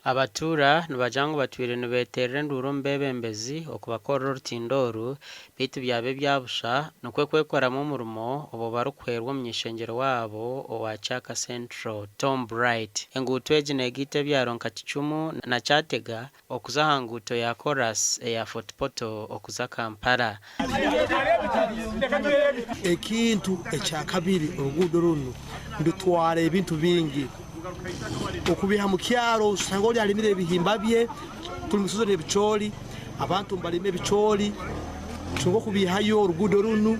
Abatuura nibajangu batwire nibeterera enduru mbebembezi okubakora orutindoru bitu byabe byabusha nokwe kwekoramu omurimo obo barukwerwa omunyeshengero wabo owa Kyaka Central Tom Bright. Enguuto egi negita ebyaro nka Kicumu na Kyatega okuza aha nguuto ya Chorus eya Fort Portal okuza Kampala. Ekintu ekyakabiri oruguudo runo ndutwara ebintu bingi okubiha mu kyaro usanga oli alimire ebihimba bye tuli musozo n'ebicooli abantu mbalime ebicooli tungo kubihayo oruguudo runo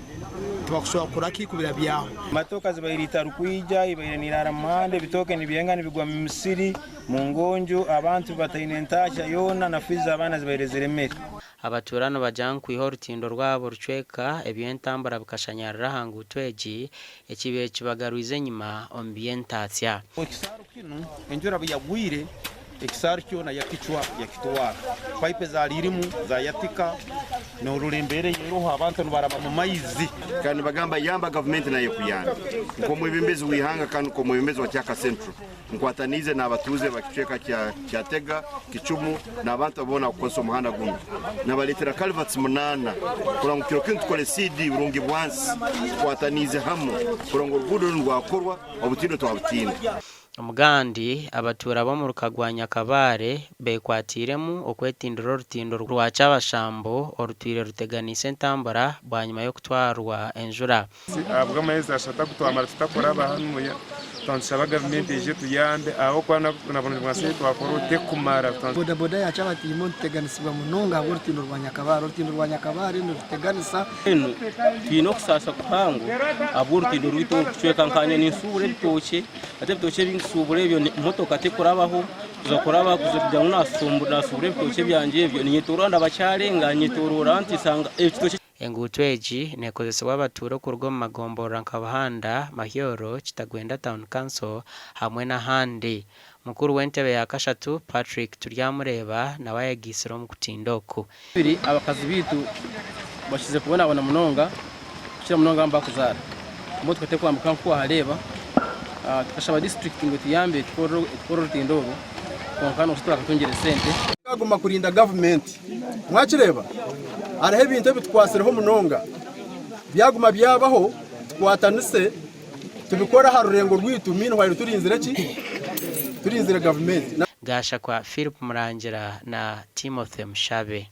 tubakusobola kuraki kubira byaho matoka zibairita rukwija ibaire nirara muhande bitoke nibyenga nibigwa mu Misiri mu ngonjo abantu batayine ntasha yona na fiza abana zibaire ziremere. Abaturano bajangu kwiho rutindo rwabo rucweka ebyentambara bikashanyarira hanguto egi ekibe kibagaruize nyuma ombyentatsya. Ekisaro kino enjura biyagwire ekisaro kyona yakitwara pipe zalirimu za yatika no rurembere yeroho abantu baraba mu maizi kandi bagamba yamba government nayo kuyanga nko mwebembezi wihanga kandi ko mwebembezi wa Kyaka Central nkwatanize n'abatuze bakiceka Kyatega Kicumu n'abantu abona ukoso muhanda guno nabaletera calverts munana kurango kiro kintu kole CD urungi bwansi kwatanize hamwe kurango rugudo rwakorwa obutindo twabutinda. Omugandi abatuura bo mu rukagwanya kabare bekwatiremu okwetindira orutindo rwa Kyabashambo orutwire ruteganise entambara bwanyima yo kutwarwa enjura. Abwo amezi ashata kutwamara tutakora bahanuya tansaba government eje tuyambe aho kwana nabona mwase twakora tekumara boda boda ya cyaba timo teganisibwa munonga orutindo rwa Nyakabare no ruteganisa twino kusasa kuhango aburutindo rwito kucweka nkanye n'isubure bitoke ate bitoke binsubure byo motoka tekurabaho kuzakoraba kuzakujya unasumbura subure bitoke byanje byo ninyituranda bacyarenganye turura antisanga ebitoke. Enguuto egi nekozesebwa abatuura okuruga omu magombora nka Buhanda, Mahyoro, Kitagwenda Town Council hamwe n'ahandi. Mukuru w'entebe ya kashatu Patrick Turyamureba nawe yagisira omu kutinda oku. Abakazi bitu bashize kubona munonga kira munonga mbakuzara mbo twete kwambuka nko hareba tukashaba district ngo tuyambe tukoro rutindo obu konkano usitwa katongere sente aguma kurinda government mwakireba arahe ibintu bitwasireho munonga byaguma byabaho twatanise tubikora harurengo rwitu mino wari turinzira government. Gasha kwa Philip Murangira na Timothy Mshabe.